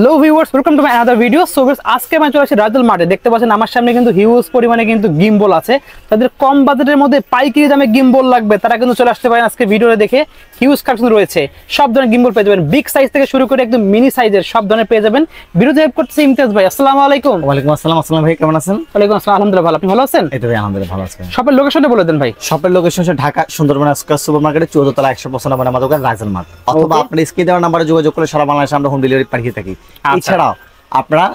Hello viewers, welcome to my another video. So আজকে আমি চলে আসছি রাজুল মার্টে। দেখতে পাচ্ছেন আমার সামনে কিন্তু হিউজ পরিমাণে কিন্তু গিম্বল আছে। তাদের কম বাজেটের মধ্যে পাইকারি দামে গিম্বল লাগবে, তারা কিন্তু চলে আসতে পারেন। আজকে ভিডিওটা দেখে হিউজ কালেকশন রয়েছে, সব ধরনের গিম্বল পেয়ে যাবেন, বিগ সাইজ থেকে শুরু করে একদম মিনি সাইজের সব ধরনের পেয়ে যাবেন। ভিডিওতে হেল্প করতেছে ইমতিয়াজ ভাই। আসসালামু আলাইকুম। ওয়ালাইকুম আসসালাম। আসসালাম ভাই, কেমন আছেন? ওয়ালাইকুম আসসালাম, আলহামদুলিল্লাহ ভালো। আপনি ভালো আছেন? এই তো ভাই, আলহামদুলিল্লাহ ভালো আছি। শপের লোকেশনটা বলে দেন ভাই। শপের লোকেশন হচ্ছে ঢাকা সুন্দরবন স্কয়ার সুপারমার্কেটের 14 তলা 195 নম্বর দোকান রাজুল মার্ট, অথবা আপনি স্ক্রিনে দেওয়া নম্বরে যোগাযোগ করে সারা বাংলাদেশে আমরা হোম ডেলিভারি পাঠিয়ে থাকি। এছাড়াও আপনারা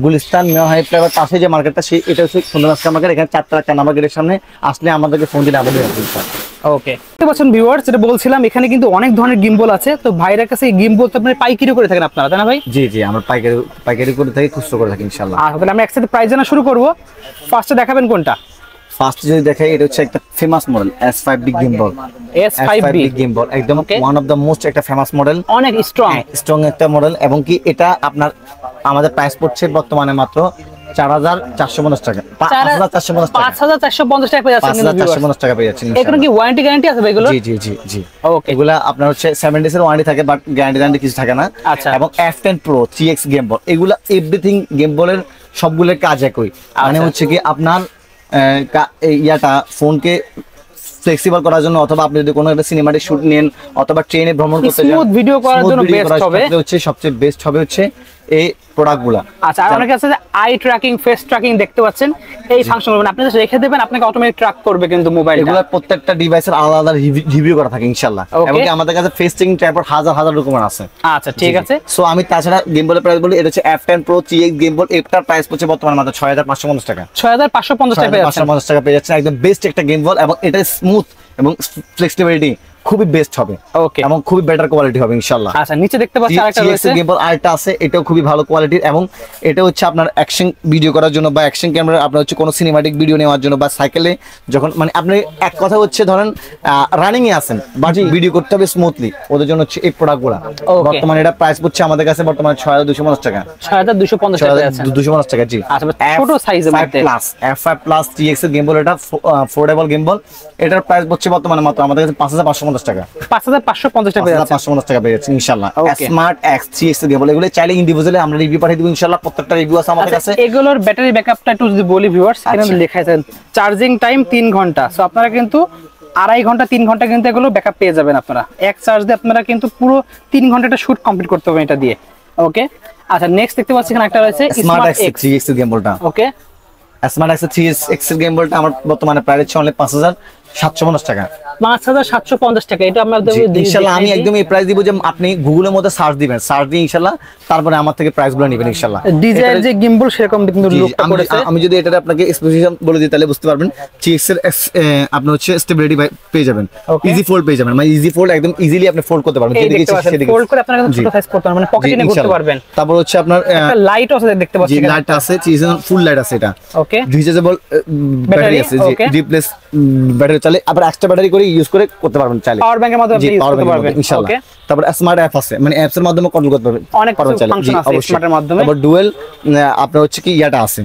গুলিস্তান মেয়া হাই ফ্লাইওভার পাশে যে মার্কেটটা, সেই এটা হচ্ছে সুন্দরবন স্কয়ার মার্কেট। এখানে 4 তলা 4 নম্বর গেটের সামনে আসলে আমাদেরকে ফোন দিলে আমাদের ওকে। দেখতে পাচ্ছেন ভিউয়ার্স, যেটা বলছিলাম এখানে কিন্তু অনেক ধরনের গিম্বল আছে। তো ভাইয়ের কাছে এই গিম্বল তো আপনি পাইকারি করে থাকেন আপনারা, তাই না ভাই? জি জি, আমরা পাইকারি করে থাকি, খুচরো করে থাকি ইনশাআল্লাহ। তাহলে আমি একসাথে প্রাইস জানা শুরু করব। ফার্স্টে দেখাবেন কোনটা? ফার্স্ট যদি দেখাই, এটা হচ্ছে একটা famous model S5B gimbal. S5B gimbal একদম ওয়ান অফ দা মোস্ট একটা ফেমাস মডেল, অনেক স্ট্রং একটা মডেল। এবং কি এটা আপনার আমাদের প্রাইস পড়ছে বর্তমানে মাত্র 4450 টাকা, 5450 টাকা পেয়ে যাচ্ছেন। 5450 টাকা পেয়ে যাচ্ছেন। এখানে কি ওয়ারেন্টি গ্যারান্টি আছে এগুলো? জি জি জি জি। ওকে, এগুলা আপনার হচ্ছে 7 ডেজ এর ওয়ারেন্টি থাকে, বাট গ্যারান্টি কিছু থাকে না। আচ্ছা। এবং F10 Pro 3X গেমবল, এগুলা এভরিথিং গেমবলের সবগুলোর কাজ একই। মানে হচ্ছে কি আপনার ইয়াটা ফোনকে ফ্লেক্সিবল করার জন্য, অথবা আপনি যদি কোনো একটা সিনেমাটিক শুট নেন অথবা ট্রেনে ভ্রমণ করতে যান, স্মুথ ভিডিও করার জন্য বেস্ট হবে। হচ্ছে সবচেয়ে বেস্ট হবে হচ্ছে এই প্রোডাক্টগুলো। আচ্ছা, আর অনেকে আছে যে আই ট্র্যাকিং, ফেস ট্র্যাকিং দেখতে পাচ্ছেন, এই ফাংশন আপনি জাস্ট রেখে দেবেন, আপনাকে অটোমেটিক ট্র্যাক করবে কিন্তু মোবাইল। এগুলো প্রত্যেকটা ডিভাইসের আলাদা আলাদা রিভিউ করা থাকে ইনশাআল্লাহ। এবং আমাদের কাছে ফেস ট্র্যাকিং ট্রাইপড হাজার রকমের আছে। আচ্ছা ঠিক আছে। সো আমি তাছাড়া গেমবলের প্রাইস বলি, এটা হচ্ছে F10 Pro 3X গেমবল। এটার প্রাইস পড়ছে বর্তমানে মাত্র 6550 টাকা। 6550 টাকা পেয়ে যাচ্ছেন। 6550 টাকা পেয়ে যাচ্ছেন, একদম বেস্ট একটা গেমবল। এবং এটা স্মুথ এবং ফ্লেক্সিবিলিটি খুবই বেস্ট হবে। ওকে, এবং খুবই বেটার কোয়ালিটি হবে ইনশাআল্লাহ। আচ্ছা, নিচে দেখতে পাচ্ছেন আরেকটা রয়েছে গেমবল, আরেকটা আছে, এটাও খুবই ভালো কোয়ালিটির। এবং এটা হচ্ছে আপনার অ্যাকশন ভিডিও করার জন্য, বা অ্যাকশন ক্যামেরা আপনার হচ্ছে কোনো সিনেমাটিক ভিডিও নেওয়ার জন্য, বা সাইকেলে যখন মানে আপনি এক কথা হচ্ছে ধরেন রানিং এ আছেন বাট ভিডিও করতে হবে স্মুথলি, ওদের জন্য হচ্ছে এই প্রোডাক্টগুলো। বর্তমানে এটা প্রাইস পড়ছে আমাদের কাছে বর্তমানে 6250 টাকা। 6250 টাকা আছে। 250 টাকা, জি। আচ্ছা, ছোট সাইজের মধ্যে F5 Plus 3X এর গেমবল, এটা ফোল্ডেবল গেমবল। এটার প্রাইস পড়ছে বর্তমানে মাত্র আমাদের কাছে 5550 টাকা। 5550 টাকা পেয়ে যাচ্ছে। 5550 টাকা পেয়ে যাচ্ছে ইনশাআল্লাহ। স্মার্ট X 3X এর গেমবল, এগুলো চাইলে ইন্ডিভিজুয়ালি আমরা রিভিউ পাঠিয়ে দেব ইনশাআল্লাহ। প্রত্যেকটা রিভিউ আছে আমাদের কাছে। এগুলোর ব্যাটারি ব্যাকআপটা একটু যদি বলি ভিউয়ার্স, এখানে লেখা আছে চার্জিং টাইম 3 ঘন্টা। সো আপনারা কিন্তু 2.5 ঘন্টা 3 ঘন্টা কিন্তু এগুলো ব্যাকআপ পেয়ে যাবেন আপনারা। এক চার্জ দিয়ে আপনারা কিন্তু পুরো 3 ঘন্টাটা শুট কমপ্লিট করতে পারবেন এটা দিয়ে। ওকে, আচ্ছা, নেক্সট দেখতে পাচ্ছি এখানে একটা রয়েছে স্মার্ট X 3X এর গেমবলটা। ওকে, স্মার্ট X 3X এর গেমবলটা আমার বর্তমানে প্রাইস হচ্ছে অনলি 5750 টাকা। 5750 টাকা। এটা আমরা ইনশাআল্লাহ আমি একদম এই প্রাইস দিব যে আপনি গুগলের মধ্যে সার্চ দিবেন, সার্চ দিয়ে ইনশাআল্লাহ তারপরে আমার থেকে প্রাইসগুলো নেবেন ইনশাআল্লাহ। ডিজাইন যে গিম্বল সেরকম কিন্তু লুকটা করেছে। আমি যদি এটা আপনাকে স্পেসিফিকেশন বলে দিই তাহলে বুঝতে পারবেন। 3X এর আপনি হচ্ছে স্টেবিলিটি পেয়ে যাবেন, ইজি ফোল্ড পেয়ে যাবেন, মানে ইজি ফোল্ড, একদম ইজিলি আপনি ফোল্ড করতে পারবেন, যেদিকে ইচ্ছা সেদিকে ফোল্ড করে আপনারা ছোট সাইজ করতে পারবেন, মানে পকেটে নিয়ে ঘুরতে পারবেন। তারপর হচ্ছে আপনার একটা লাইট আছে দেখতে পাচ্ছেন, লাইট আছে, 3 ফুল লাইট আছে এটা। ওকে, রিচার্জেবল ব্যাটারি আছে, যে রিপ্লেস ব্যাটারি চাইলে আবার এক্সট্রা ব্যাটারি করে ইউজ করে করতে পারবেন, চাইলে পাওয়ার ব্যাংকের মাধ্যমে আপনি ইউজ করতে পারবেন ইনশাআল্লাহ। তারপর স্মার্ট অ্যাপ আছে, মানে অ্যাপস এর মাধ্যমে কন্ট্রোল করতে পারবেন, অনেক ফাংশন আছে স্মার্টের মাধ্যমে। তারপর ডুয়াল আপনার হচ্ছে কি ইয়াটা আছে,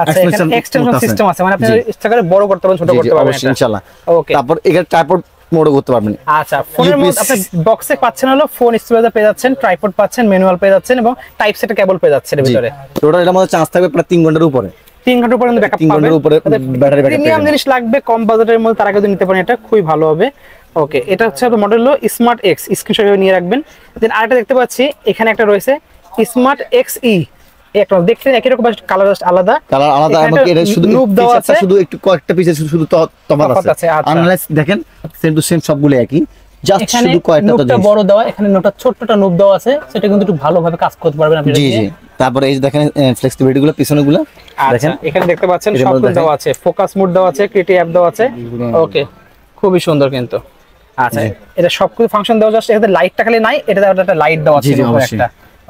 আচ্ছা, এক্সটেনশন সিস্টেম আছে, মানে আপনি ইচ্ছা করে বড় করতে পারবেন, ছোট করতে পারবেন ইনশাআল্লাহ। ওকে, তারপর এখানে ট্রাইপড মোডও করতে পারবেন। আচ্ছা, ফোনের মধ্যে আপনি বক্সে পাচ্ছেন হলো ফোন স্টোরেজ পেয়ে যাচ্ছেন, ট্রাইপড পাচ্ছেন, ম্যানুয়াল পেয়ে যাচ্ছেন, এবং টাইপ সি একটা কেবল পেয়ে যাচ্ছেন এর ভিতরে। টোটাল এর মধ্যে চার্জ থাকবে প্রায় 3 ঘন্টার উপরে। 3 ঘন্টা পর্যন্ত ব্যাকআপ পাবেন। 3 ঘন্টার উপরে ব্যাটারি ব্যাকআপ। প্রিমিয়াম জিনিস লাগবে কম বাজেটের মধ্যে, তারা কিন্তু নিতে পারেন, এটা খুবই ভালো হবে। ওকে, এটা হচ্ছে মডেল হলো স্মার্ট X, স্ক্রিনশট নিয়ে রাখবেন। দেন আরেকটা দেখতে পাচ্ছি এখানে একটা রয়েছে স্মার্ট XE। একটা দেখছেন একই রকম, কালার জাস্ট আলাদা, এবং এটা শুধু নুব দেওয়া আছে, শুধু একটু কয়েকটা পিছে শুধু তফাৎ আছে। আনলাইজ দেখেন সেম টু সেম সবগুলো একই, জাস্ট শুধু কয়েকটা নুবটা বড় দেওয়া, এখানে নোটটা ছোটটা নুব দেওয়া আছে, সেটা কিন্তু একটু ভালোভাবে কাজ করতে পারবেন আপনি। জি জি। তারপরে এই যে দেখেন ফ্লেক্সিবিলিটি গুলো, পিছনেগুলো দেখেন, এখানে দেখতে পাচ্ছেন সবগুলো দেওয়া আছে, ফোকাস মোড দেওয়া আছে, ক্রিয়েটিভ অ্যাপ দেওয়া আছে। ওকে, খুবই সুন্দর কিন্তু। আচ্ছা, এটা সবকিছু ফাংশন দেওয়া, জাস্ট এখানে লাইটটা খালি নাই, এটাতে একটা লাইট দেওয়া আছে একটা।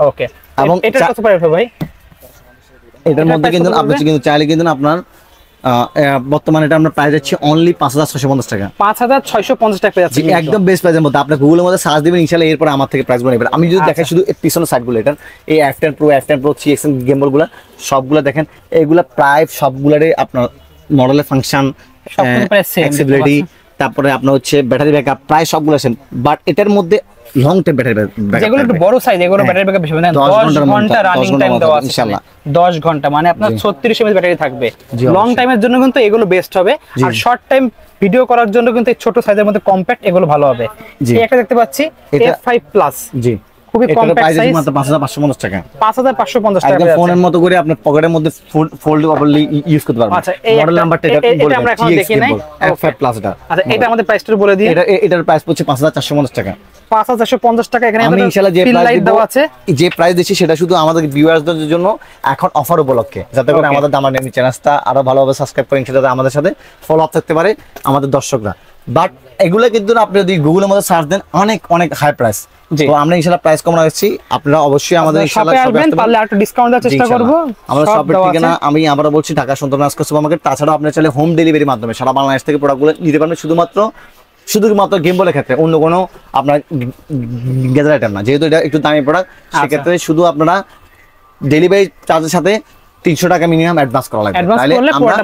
ওকে, এবং এটা কত পড়বে ভাই? এটার মধ্যে কিন্তু আপনি কিন্তু চাইলে কিন্তু আপনার বর্তমানে এটা আমরা প্রাইস যাচ্ছে অনলি 5650 টাকা। 5650 টাকা পেয়ে যাচ্ছে, একদম বেস্ট প্রাইসের মধ্যে। আপনি গুগলের মধ্যে সার্চ দিবেন ইনশাআল্লাহ, এরপর আমার থেকে প্রাইস নেবেন। আমি যদি দেখাই শুধু পিছনের সাইডগুলো, এটা এই F10 Pro 3X গেমবলগুলো সবগুলো দেখেন, এগুলা প্রায় সবগুলারই আপনার মডেলের ফাংশন, ফ্লেক্সিবিলিটি, তারপরে আপনার হচ্ছে ব্যাটারি ব্যাকআপ প্রায় সবগুলো আছেন, বাট এটার মধ্যে লং টাইম ব্যাটারি ব্যাকআপ, যেগুলো একটু বড় সাইজ এগুলো ব্যাটারি ব্যাকআপ বেশি মানে 10 ঘন্টা রানিং টাইম দেওয়া আছে ইনশাআল্লাহ। 10 ঘন্টা মানে আপনার 36 এমএএইচ ব্যাটারি থাকবে। লং টাইমের জন্য কিন্তু এগুলো বেস্ট হবে, আর শর্ট টাইম ভিডিও করার জন্য কিন্তু এই ছোট সাইজের মধ্যে কম্প্যাক্ট এগুলো ভালো হবে। এই একটা দেখতে পাচ্ছি F5 প্লাস, জি খুবই কম্প্যাক্ট সাইজ, মাত্র 5550 টাকা, 5550 টাকা একদম ফোনের মতো করে আপনার পকেটের মধ্যে ফোল্ডেবলি ইউজ করতে পারবেন। আচ্ছা এই মডেল নাম্বারটা এটা আমরা এখন দেখি নাই, F5 প্লাস এটা। আচ্ছা এটা আমাদের প্রাইসটা বলে দিই। এটার প্রাইস পড়ছে 5450 টাকা, 5450 টাকা। এখানে আমি ইনশাআল্লাহ যে প্রাইস দেওয়া আছে, যে প্রাইস দিচ্ছি সেটা শুধু আমাদের ভিউয়ারদের জন্য এখন অফার উপলক্ষে, যাতে করে আমাদের দামাদামি চ্যানেলটা আরো ভালোভাবে সাবস্ক্রাইব করে ইনশাআল্লাহ আমাদের সাথে ফলো আপ থাকতে পারে আমাদের দর্শকরা। বাট এগুলা কিন্তু আপনি যদি গুগলের মধ্যে সার্চ দেন অনেক অনেক হাই প্রাইস, তো আমরা ইনশাআল্লাহ প্রাইস কম রাখছি, আপনারা অবশ্যই আমাদের ইনশাআল্লাহ শপে আসবেন, পারলে একটু ডিসকাউন্ট দেওয়ার চেষ্টা করব। আমরা শপের ঠিকানা আমি আবারো বলছি ঢাকা সুন্দরবন সুপারমার্কেট, তাছাড়া আপনি চাইলে হোম ডেলিভারির মাধ্যমে সারা বাংলাদেশ থেকে প্রোডাক্টগুলো নিতে পারবেন, শুধুমাত্র গেম বলের ক্ষেত্রে, অন্য কোনো আপনার গেজার আইটেম না, যেহেতু এটা একটু দামি প্রোডাক্ট সেক্ষেত্রে শুধু আপনারা ডেলিভারি চার্জের সাথে 300 টাকা মিনিমাম অ্যাডভান্স করা লাগবে, তাহলে আমরা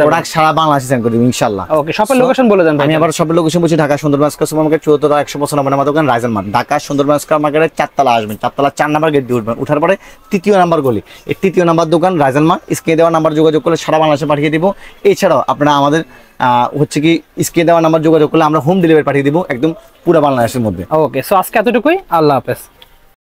প্রোডাক্ট সারা বাংলাদেশে সেন্ড করে দেব ইনশাআল্লাহ। ওকে শপের লোকেশন বলে দেন ভাই। আমি আবার শপের লোকেশন বলছি ঢাকা সুন্দরবন সুপারমার্কেট 74 নম্বর দোকান রাইজেন মার্ট, ঢাকা সুন্দরবন সুপারমার্কেটের 4 তলা আসবেন, 4 তলা 4 নাম্বার গেট দিয়ে উঠবেন, উঠার পরে 3য় নাম্বার গলি, এই 3য় নাম্বার দোকান রাইজেন মার্ট, স্ক্রিনে দেওয়া নাম্বার যোগাযোগ করলে সারা বাংলাদেশে পাঠিয়ে দিব। এছাড়াও আপনারা আমাদের হচ্ছে কি স্ক্রিনে দেওয়া নাম্বার যোগাযোগ করলে আমরা হোম ডেলিভারি পাঠিয়ে দিব একদম পুরো বাংলাদেশের মধ্যে। ওকে সো আজকে এতটুকুই, আল্লাহ হাফেজ।